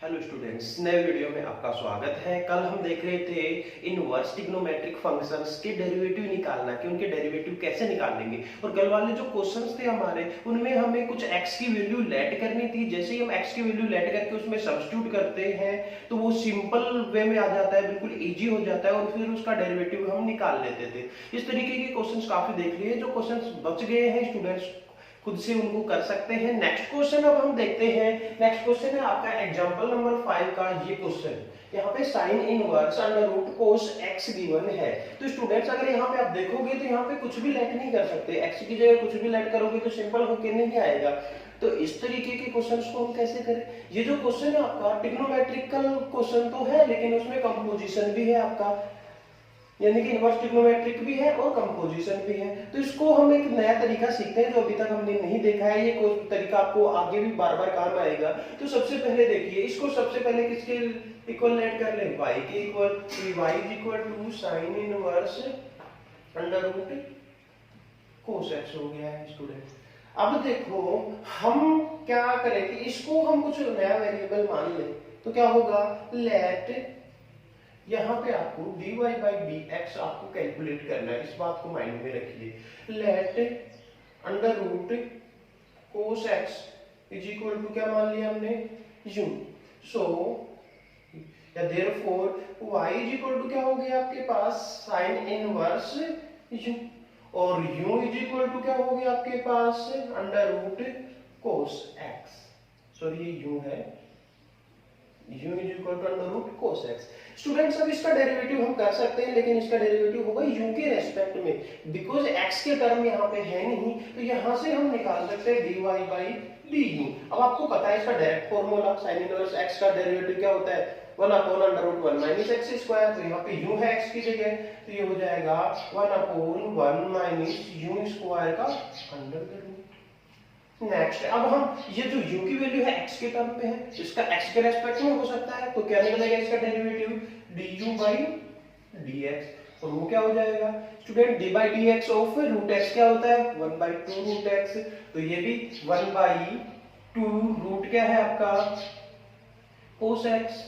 Hello students, नए video में आपका स्वागत है। कल हम देख रहे थे इनवर्स ट्रिग्नोमेट्रिक फंक्शंस के डेरिवेटिव निकालना कि उनके डेरिवेटिव कैसे निकालेंगे। और कल वाले जो क्वेश्चंस थे हमारे, उनमें हमें कुछ x की वैल्यू लेट करनी थी। जैसे ही हम x की वैल्यू लेट करके उसमें सब्स्टिट्यूट करते हैं तो वो सिंपल वे में आ जाता है, बिल्कुल इजी हो जाता है और फिर उसका डेरिवेटिव हम निकाल लेते थे। इस तरीके के क्वेश्चंस काफी देख लिए। जो क्वेश्चंस बच गए हैं स्टूडेंट्स खुद से उनको कर सकते हैं। नेक्स्ट क्वेश्चन अब हम देखते हैं। नेक्स्ट क्वेश्चन है आपका एग्जांपल नंबर 5 का ये क्वेश्चन। यहाँ पे sign inverse under root cos x given है। तो स्टूडेंट्स अगर यहाँ पे आप देखोगे तो यहाँ पे कुछ भी लेट नहीं कर सकते। x की जगह कुछ भी लेट करोगे तो सिंपल होके नहीं आएगा। तो इस तरीके के क्वेश्चंस को हम कैसे करें। ये जो क्वेश्चन है आपका ट्रिग्नोमेट्रिकल क्वेश्चन तो है, लेकिन उसमें कंपोजिशन भी है आपका, यानी कि इनवर्स ट्रिग्नोमेट्रिक भी है और कंपोजिशन भी है। तो इसको हम एक नया तरीका सीखते हैं जो अभी तक हमने नहीं देखा है। ये तरीका आपको आगे भी बार बार काम आएगा। तो सबसे पहले देखिए, इसको सबसे पहले किसके इक्वल लेट कर लें, y के equal. y is equal to sine inverse under root cos x हो गया है स्टूडेंट। अब देखो हम क्या करें कि इसको हम कुछ नया वेरिएबल मान लें। तो क्या होगा, लेट यहाँ पे आपको dy by dx आपको कैलकुलेट करना है। इस बात को माइंड में रखिए। Let under root cos x is equal to क्या मान लिया हमने, u। सो या therefore y is equal to क्या हो गया आपके पास, साइन इनवर्स u। और u इज इक्वल टू क्या हो गया आपके पास, under root cos x। Sorry ये u है, u is equal to under root cos x। Students अब इसका डेरिवेटिव हम कर सकते हैं, लेकिन इसका डेरिवेटिव होगा u के रेस्पेक्ट में। बिकॉज x के टर्म यहाँ पे है नहीं, तो यहाँ से हम निकाल सकते हैं dy बाई du। अब आपको पता है इसका direct formula, sine inverse x का डेरिवेटिव क्या होता है, 1 upon under root 1 minus x square. तो यहाँ पे u है x की जगह, तो ये हो जाएगा 1 अपॉन 1 माइनस u स्क्वायर का अंडर रूट। नेक्स्ट अब हम ये जो u की वैल्यू है x के टर्म पे है, इसका x के रेस्पेक्ट में हो सकता है। तो क्या निकलेगा इसका डेरिवेटिव, du बाई dx। और वो क्या हो जाएगा student, d by dx of root x क्या होता है, 1 बाई 2 रूट x। तो ये भी 1 बाई 2 रूट क्या है आपका कोस x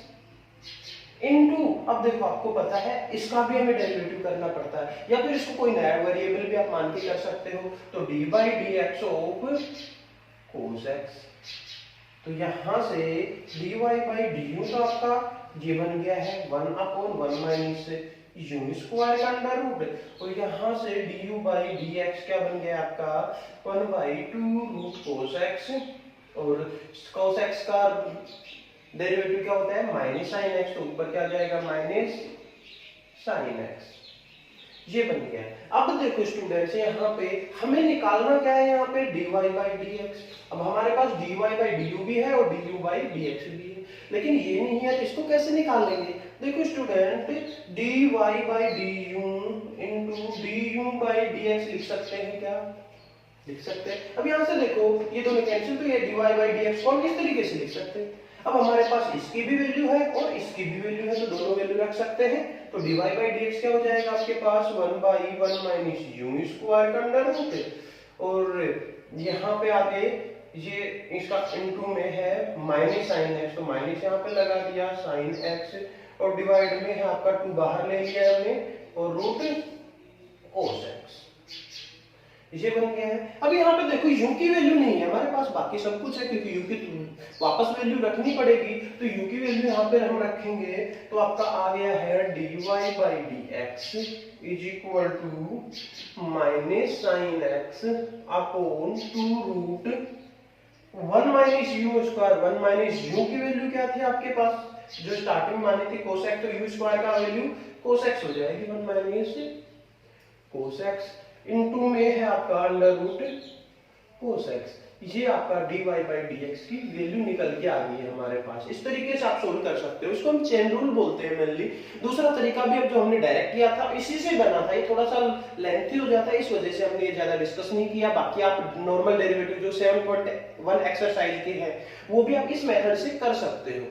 इनटू, अब देखो आपको पता है इसका भी हमें डेरिवेटिव करना पड़ता है, या फिर इसको कोई नया वेरिएबल भी आप मान के कर सकते हो। तो d by dx of cos x। तो यहां से dy बाई du तो आपका ये बन गया है 1 अपॉन 1 माइनस u स्क्वायर का अंडर रूट। और यहां से du बाई dx क्या बन गया आपका 1 बाई 2 रूट कोस x। और कोस x का डेरिवेटिव क्या होता है, माइनस साइन x। तो ऊपर क्या आ जाएगा, माइनस साइन x। ये बन गया। अब देखो स्टूडेंट्स यहाँ पे हमें निकालना क्या है, यहाँ पे dy बाई dx। अब हमारे पास dy बाई du भी है और du बाई dx भी है, लेकिन ये नहीं है, इसको कैसे निकाल लेंगे। देखो student dy by du into du by dx लिख सकते हैं, क्या लिख सकते हैं। अब यहाँ से देखो ये दोनों कैंसिल, तो ये dy बाई dx और किस तरीके से लिख सकते हैं। अब हमारे पास इसकी भी वैल्यू है और इसकी भी वैल्यू है, तो दोनों वैल्यू रख सकते हैं। तो dy बाई dx क्या हो जाएगा आपके पास 1 बाई 1 माइनस u स्क्वायर का अंडर रूट। और यहाँ पे आगे ये इसका इनटू में है माइनस साइन x, तो माइनस यहाँ पे लगा दिया साइन x। और डिवाइड में है आपका 2 बाहर ले लिया हमने और रूट कोस x। ये बन गया है। अब यहाँ पे देखो u की वैल्यू नहीं है हमारे पास, बाकी सब कुछ है, क्योंकि u की वापस वैल्यू रखनी पड़ेगी। तो u की वैल्यू यहाँ पे हम रखेंगे, तो आपका आ गया है dy by dx is equal to minus sine x upon 2 root 1 minus u square. 1 minus u की वैल्यू क्या थी आपके पास, जो स्टार्टिंग मानी थी कोस x, तो u स्क्वायर का वैल्यू कोस x हो जाएगी 1 माइनस कोस x। इनटू में है आपका अंडर रूट कोस x। ये आपका dy बाई dx की वैल्यू निकल के आ गई है हमारे पास। इस तरीके से आप सोल्व कर सकते हो, इसको हम चेन रूल बोलते हैं मेनली। दूसरा तरीका भी अब जो हमने डायरेक्ट किया था इसी से बना था, ये थोड़ा सा लेंथी हो जाता है, इस वजह से हमने ये ज्यादा डिस्कस नहीं किया। बाकी आप नॉर्मल डेरिवेटिव जो 7.1 एक्सरसाइज के हैं वो भी आप इस मेथड से कर सकते हो।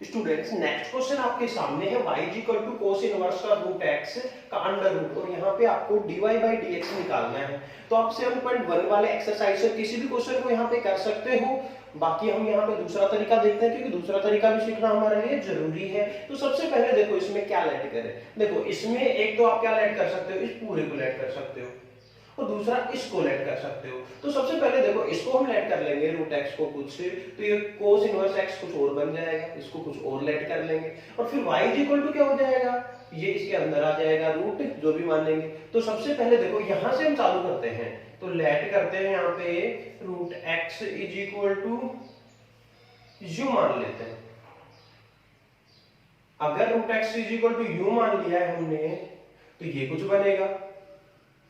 स्टूडेंट्स नेक्स्ट क्वेश्चन आपके सामने है y is equal to cos inverse का रूट x का अंडर रूट। और यहाँ पे आपको dy बाई dx निकालना है। तो आप 7.1 वाले एक्सरसाइज से किसी भी क्वेश्चन को यहाँ पे कर सकते हो। बाकी हम यहाँ पे दूसरा तरीका देखते हैं, क्योंकि दूसरा तरीका भी सीखना हमारे लिए जरूरी है। तो सबसे पहले देखो इसमें क्या लेट करें। देखो इसमें एक तो आप क्या लेट कर सकते हो, इस पूरे को लेट कर सकते हो, और दूसरा इसको लेट कर सकते हो। तो सबसे पहले देखो इसको हम लेट कर लेंगे रूट एक्स को कुछ, तो ये कोस इनवर्स एक्स कुछ और बन जाएगा, इसको कुछ और लेट कर लेंगे, और फिर y इक्वल टू क्या हो जाएगा, ये इसके अंदर आ जाएगा रूट जो भी मान लेंगे। तो सबसे पहले देखो यहां से हम चालू करते हैं, तो लेट करते हैं यहाँ पे root x is equal to u मान लेते हैं। अगर root x is equal to u मान लिया है हमने, तो ये कुछ बनेगा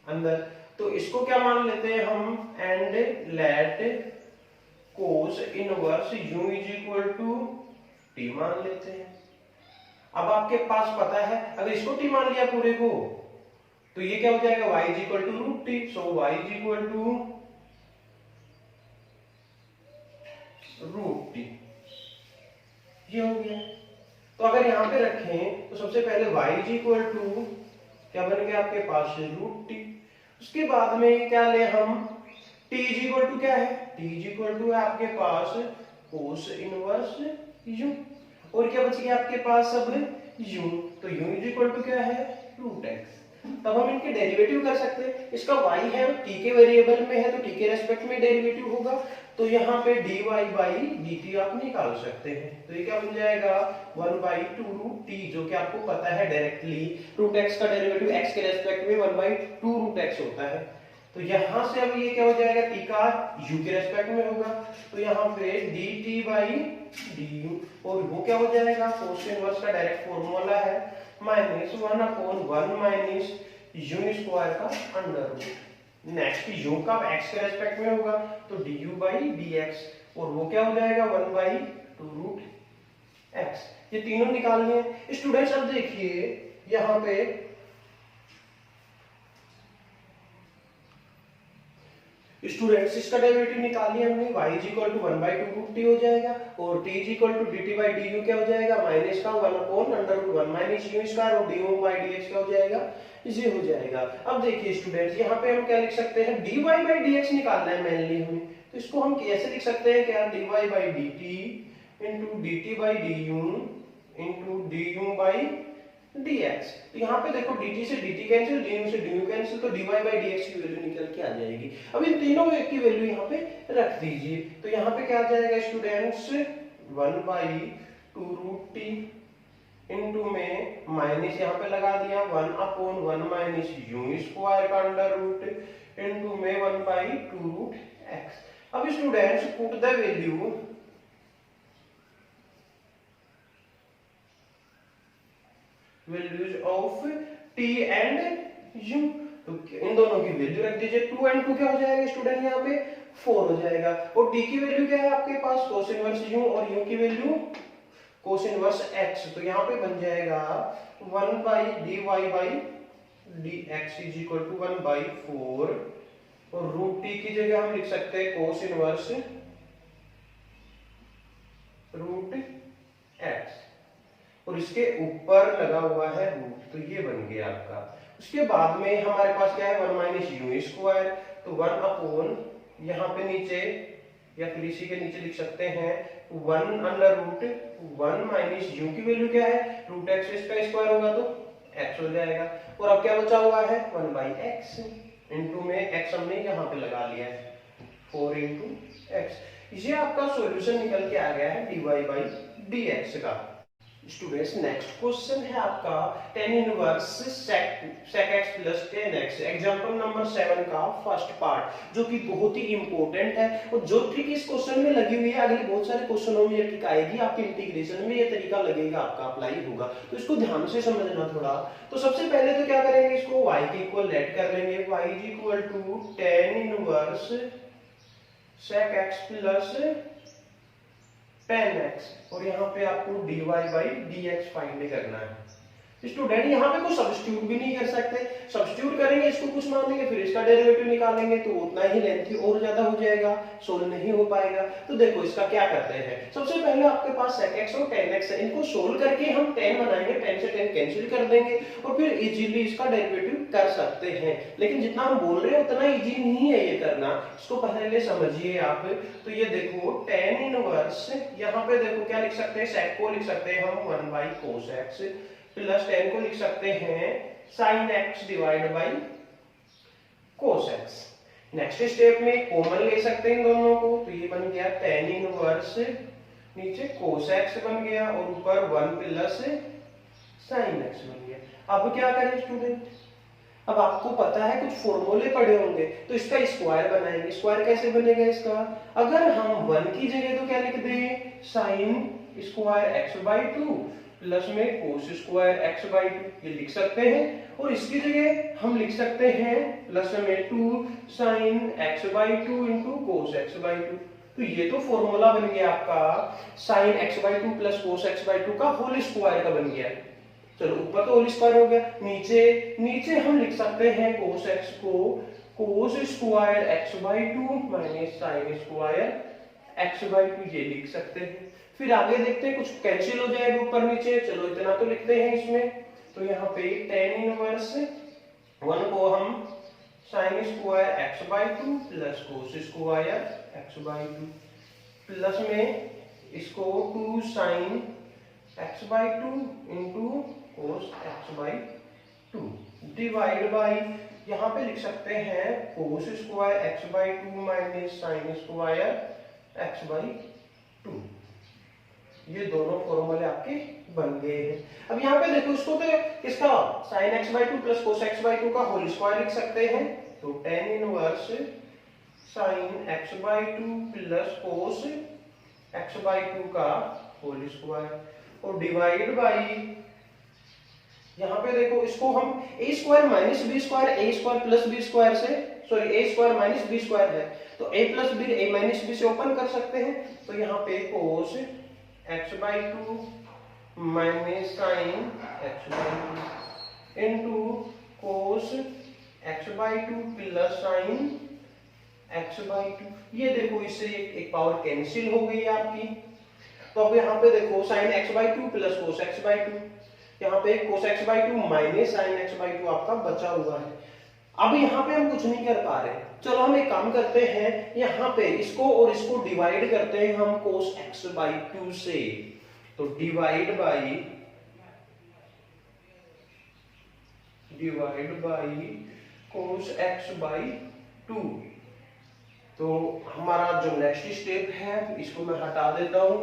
अंदर, तो इसको क्या मान लेते हैं हम, and let cos inverse u is equal to t मान लेते हैं। अब आपके पास पता है अगर इसको टी मान लिया पूरे को, तो ये क्या हो जाएगा, y is equal to root t, so y is equal to root t, ये हो गया। तो अगर यहां पे रखें तो सबसे पहले y इज इक्वल टू क्या बन गया आपके पास, रूट टी। उसके बाद में क्या ले हम, t इज इक्वल टू क्या है, t इज इक्वल टू है आपके पास कोस इनवर्स u, और क्या बच गया आपके पास अब u, तो u इज इक्वल टू क्या है, रूट x। तब हम इनके डेरिवेटिव कर सकते हैं। इसका y है t के वेरिएबल में है, तो t के रेस्पेक्ट में डेरिवेटिव होगा, तो यहाँ पे dy बाई dt आप निकाल सकते हैं। तो ये क्या बन जाएगा, 1/2 रूट t, जो कि आपको पता है डायरेक्टली रूट x का डेरिवेटिव x के रेस्पेक्ट में 1/2 रूट x होता है। तो यहाँ से अब ये क्या हो जाएगा, t का u के रेस्पेक्ट में होगा, तो यहाँ पे dt बाई du, और वो क्या हो जाएगा, कोस इनवर्स का डायरेक्ट फॉर्मूला है -1/1 माइनस u स्क्वायर का अंडर रूट। नेक्स्ट u का x के रेस्पेक्ट में होगा, तो du बाई dx, और वो क्या हो जाएगा 1/2 रूट x। ये तीनों निकालने हैं स्टूडेंट्स। अब देखिए यहाँ पे स्टूडेंट्स इसका डेरिवेटिव निकालिए हमने, y is equal to 1/2 root t हो जाएगा, और t is equal to dt by du क्या हो जाएगा, माइनस का 1/√1 माइनस u स्क्वायर, और du बाई dx क्या हो जाएगा, ये हो जाएगा। अब देखिए स्टूडेंट्स यहाँ पे हम क्या लिख सकते हैं, dy बाई dx निकालना है मेनली हमें, तो इसको हम कैसे लिख सकते हैं, क्या dy by dt into dt by du into du by dx। तो यहाँ पे देखो dt से dt कैंसिल, du से du कैंसिल, तो dy बाई dx की वैल्यू निकल के आ जाएगी। अब इन तीनों की वैल्यू यहाँ पे रख दीजिए, तो यहाँ पे क्या आ जाएगा स्टूडेंट्स, 1/2 रूट टी इंटू में माइनस यहाँ पे लगा दिया 1/1 माइनस u स्क्वायर का अंडर रूट इंटू में 1/2 रूट x। अब students put the values of t and u, तो इन दोनों की वैल्यू रख दीजिए। 2 एंड 2 क्या हो जाएगा स्टूडेंट, यहाँ पे 4 हो जाएगा, और t की वैल्यू क्या है आपके पास, कोस इनवर्स u, और u की वैल्यू कोस इनवर्स x, तो यहाँ पे बन जाएगा 1/dy by dx is equal to 1/4, और रूट t की जगह हम लिख सकते हैं कोस इनवर्स रूट x, और इसके ऊपर लगा हुआ है रूट, तो ये बन गया आपका। उसके बाद में हमारे पास क्या है, 1 माइनस यू स्क्वायर, तो 1/, यहाँ पे नीचे या फिर इसी के नीचे लिख सकते हैं 1 अंडर रूट 1 माइनस यू की वैल्यू क्या है, रूट एक्स, इसका स्क्वायर होगा तो x हो जाएगा, और अब क्या बचा हुआ है 1/x इंटू में x हमने यहाँ पे लगा लिया है 4 इंटू x। ये आपका सॉल्यूशन निकल के आ गया है dy बाई dx का। स्टूडेंट्स नेक्स्ट क्वेश्चन है आपका tan inverse sec x plus tan x, example number 7 का फर्स्ट पार्ट, जो कि बहुत ही इंपॉर्टेंट है, और जो ट्रिक इस क्वेश्चन में लगी हुई है अगले बहुत सारे क्वेश्चनों में ये ट्रिक आएगी, आपके इंटीग्रेशन में ये तरीका लगेगा, आपका अप्लाई होगा, तो इसको ध्यान से समझना थोड़ा। तो सबसे पहले तो क्या करेंगे, इसको y के इक्वल लेट कर लेंगे, y is equal to tan inverse sec x plus tan x, और यहाँ पे आपको dy बाई dx फाइंड करना है। स्टूडेंट यहाँ पे कुछ सब्स्टिट्यूट भी नहीं कर सकते, सब्स्टिट्यूट करेंगे इसको कुछ मान लेंगे फिर इसका डेरिवेटिव निकालेंगे तो उतना ही लेंथी और ज्यादा हो जाएगा, सोल्व नहीं हो पाएगा। तो देखो इसका क्या करते हैं, सबसे पहले आपके पास sec x और tan x है, इनको सोल्व करके हम tan बनाएंगे, tan से tan कैंसिल कर देंगे और फिर इजीली इसका डेरिवेटिव कर सकते हैं। लेकिन जितना हम बोल रहे हैं उतना इजी नहीं है ये करना, इसको पहले समझिए आप। तो ये देखो tan इनवर्स, यहाँ पे देखो क्या लिख सकते हैं, sec को लिख सकते हैं हम 1 cos x प्लस tan को लिख सकते हैं sin x divide by cos x। Next step में कॉमन ले सकते हैं इन दोनों को, तो ये बन गया tan इनवर्स नीचे cos x बन गया और ऊपर 1 प्लस sin x बन गया। अब क्या करें स्टूडेंट, अब आपको पता है कुछ फॉर्मूले पढ़े होंगे, तो इसका स्क्वायर बनाएंगे। स्क्वायर कैसे बनेगा इसका, अगर हम 1 की जगह तो क्या लिख दें, sin square x by 2 plus में cos स्क्वायर x बाई 2 ये लिख सकते हैं, और इसकी जगह हम लिख सकते हैं प्लस में 2 sin x by 2 into cos x by 2। तो ये तो फॉर्मूला बन गया आपका sin x by 2 plus cos x by 2 का होल स्क्वायर का बन गया। चलो ऊपर तो होल स्क्वायर हो गया, नीचे हम लिख सकते हैं cos x को cos square x by 2 minus sin square x by 2 ये लिख सकते हैं। फिर आगे देखते हैं, कुछ कैंसिल हो जाएगा ऊपर नीचे, चलो इतना तो लिखते हैं इसमें। तो यहाँ पे tan इनवर्स 1 को हम sin square x by 2 plus cos square x by 2 plus में इसको 2 sin x by 2 into cos x by 2 divide by, यहाँ पे लिख सकते हैं cos square x by 2 minus sin square x by 2। ये दोनों फॉर्मूले आपके बन गए हैं। अब यहाँ पे देखो इसको तो इसका sin x by 2 plus cos x by 2 का होल स्क्वायर लिख सकते हैं, तो tan inverse sin x by 2 plus cos x by 2 का होल स्क्वायर और डिवाइड बाई, यहाँ पे देखो इसको हम a square minus b square a square plus b square से, sorry a square minus b square है तो a plus b a minus b से ओपन कर सकते हैं। तो यहाँ पे cos x by 2 minus sin x by 2 into cos x by 2 plus sin x by 2। ये देखो इससे एक पावर कैंसिल हो गई आपकी। तो अब यहाँ पे देखो sin x by 2 plus cos x by 2, यहाँ पे cos x by 2 minus sin x by 2 आपका बचा हुआ है। अब यहाँ पे हम कुछ नहीं कर पा रहे, चलो हम एक काम करते हैं, यहाँ पे इसको और इसको डिवाइड करते हैं हम cos x बाई 2 से, तो divide by cos x by 2। तो हमारा जो नेक्स्ट स्टेप है इसको मैं हटा देता हूं,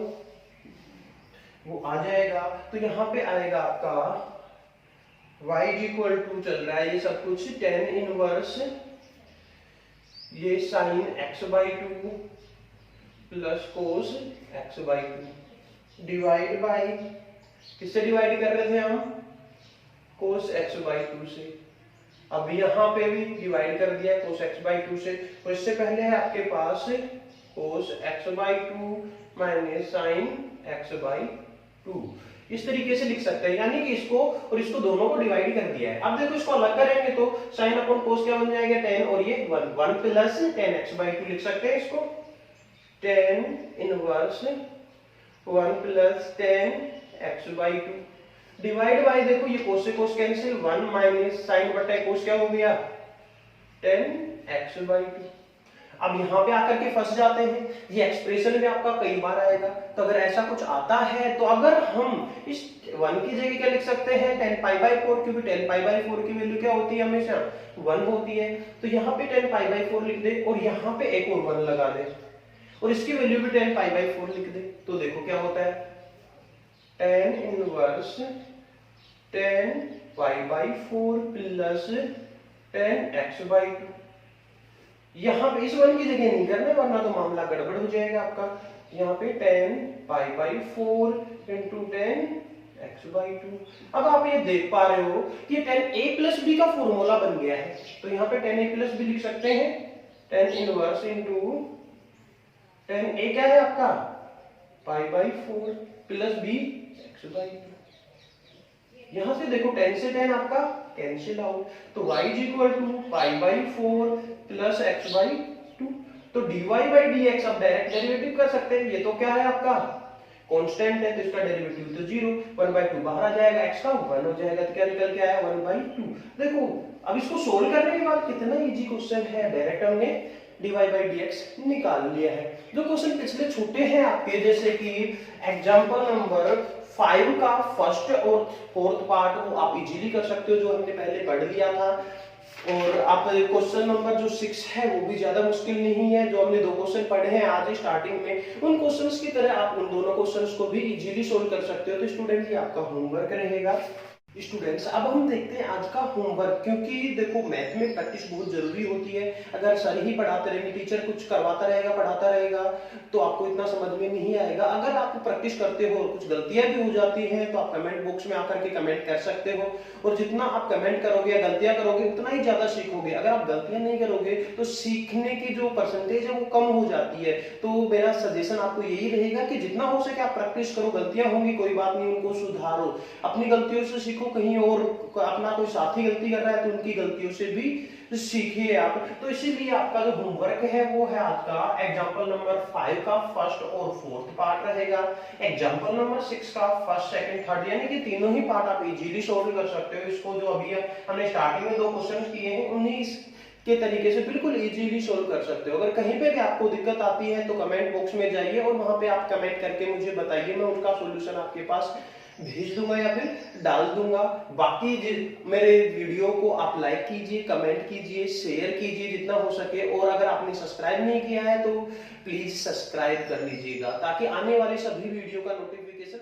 वो आ जाएगा। तो यहाँ पे आएगा आपका y इक्वल टू चल रहा है ये सब कुछ tan इनवर्स ये sin x by 2 plus cos x by 2 divide by, किससे डिवाइड कर रहे थे हम, cos x बाई 2 से। अब यहाँ पे भी डिवाइड कर दिया cos x बाई 2 से, तो इससे पहले है आपके पास cos x by 2 minus sin x by 2। इस तरीके से लिख सकते हैं, यानी कि इसको और इसको दोनों को डिवाइड कर दिया है। अब देखो इसको अलग करेंगे तो sin अपॉन cos क्या बन जाएगा, tan और ये 1 प्लस tan x बाई 2 लिख सकते हैं इसको, tan inverse 1 plus tan x by 2 divide by, देखो ये cos से cos कैंसिल, 1 माइनस sin बटा cos क्या हो गया, tan x बाई 2। अब यहाँ पे आकर के फंस जाते हैं, ये एक्सप्रेशन में आपका कई बार आएगा। तो अगर ऐसा कुछ आता है तो अगर हम इस 1 की जगह क्या लिख सकते हैं, tan पाई बाई 4, क्योंकि tan पाई बाई 4 की वैल्यू क्या होती है, हमेशा 1 होती है। तो यहाँ पे tan पाई बाई 4 लिख दे और यहाँ पे एक और 1 लगा दे और इसकी वैल्यू भी tan पाई बाई 4 लिख दे। तो देखो क्या होता है, tan inverse tan pi by 4 plus tan x by 2। यहाँ पे इस 1 की जगह नहीं करना वरना तो मामला गड़बड़ हो जाएगा आपका। यहाँ पे tan pi by 4 into tan x by 2। अब आप ये देख पा रहे हो कि ये tan a प्लस b का फॉर्मूला बन गया है, तो यहाँ पे tan a प्लस b लिख सकते हैं, tan inverse into tan a क्या है आपका pi by 4 plus b x by 2। यहाँ से देखो 10 से 10 आपका कैंसिल आउट, तो y is equal to pi by 4 plus x by 2। तो dy बाई dx आप डायरेक्ट डेरिवेटिव कर सकते हैं, ये तो क्या है आपका कांस्टेंट है, तो इसका डेरिवेटिव तो 0, 1/2 बाहर आ जाएगा, x का 1 हो जाएगा, तो क्या निकल के आया 1/2। देखो अब इसको सोल्व करने के बाद कितना इजी क्वेश्चन है, डायरेक्ट हमने dy बाई dx निकाल लिया है। जो क्वेश्चन पिछले छोटे हैं आपके, जैसे कि एग्जांपल नंबर 5 का फर्स्ट और फोर्थ पार्ट, वो आप इजीली कर सकते हो, जो हमने पहले पढ़ लिया था। और आप क्वेश्चन नंबर जो 6 है वो भी ज्यादा मुश्किल नहीं है, जो हमने 2 क्वेश्चन पढ़े हैं आज स्टार्टिंग में, उन क्वेश्चंस की तरह आप उन दोनों क्वेश्चंस को भी इजीली सोल्व कर सकते हो। तो स्टूडेंट ये आपका होमवर्क रहेगा। स्टूडेंट्स अब हम देखते हैं आज का होमवर्क, क्योंकि देखो मैथ में प्रैक्टिस बहुत जरूरी होती है। अगर सर ही पढ़ाते रहेंगे, टीचर कुछ करवाता रहेगा, पढ़ाता रहेगा, तो आपको इतना समझ में नहीं आएगा। अगर आप प्रैक्टिस करते हो, कुछ गलतियां भी हो जाती हैं, तो आप कमेंट बॉक्स में आकर के कमेंट कर सकते हो। और जितना आप कमेंट करोगे या गलतियां करोगे, उतना ही ज्यादा सीखोगे। अगर आप गलतियां नहीं करोगे तो सीखने की जो परसेंटेज है वो कम हो जाती है। तो मेरा सजेशन आपको यही रहेगा कि जितना हो सके आप प्रैक्टिस करो। गलतियां होंगी, कोई बात नहीं, उनको सुधारो, अपनी गलतियों से सीखो। कहीं और अपना कोई साथी गलती कर रहा है तो उनकी गलतियों से भी सीखिए आप। तो इसीलिए आपका जो होमवर्क है वो है आज का एग्जांपल नंबर 5 का फर्स्ट और फोर्थ पार्ट रहेगा, एग्जांपल नंबर 6 का फर्स्ट सेकंड थर्ड, यानी कि तीनों ही पार्ट आप इजीली सॉल्व कर सकते हो। इसको जो अभी हमने स्टार्टिंग में 2 क्वेश्चन किए हैं, उन्हीं के तरीके से बिल्कुल इजीली सोल्व कर सकते हो। अगर कहीं पे भी आपको दिक्कत आती है तो कमेंट बॉक्स में जाइए और वहां पे आप कमेंट करके मुझे बताइए, मैं उनका सॉल्यूशन आपके पास भेज दूंगा या फिर डाल दूंगा। बाकी मेरे वीडियो को आप लाइक कीजिए, कमेंट कीजिए, शेयर कीजिए जितना हो सके। और अगर आपने सब्सक्राइब नहीं किया है तो प्लीज सब्सक्राइब कर लीजिएगा, ताकि आने वाली सभी वीडियो का नोटिफिकेशन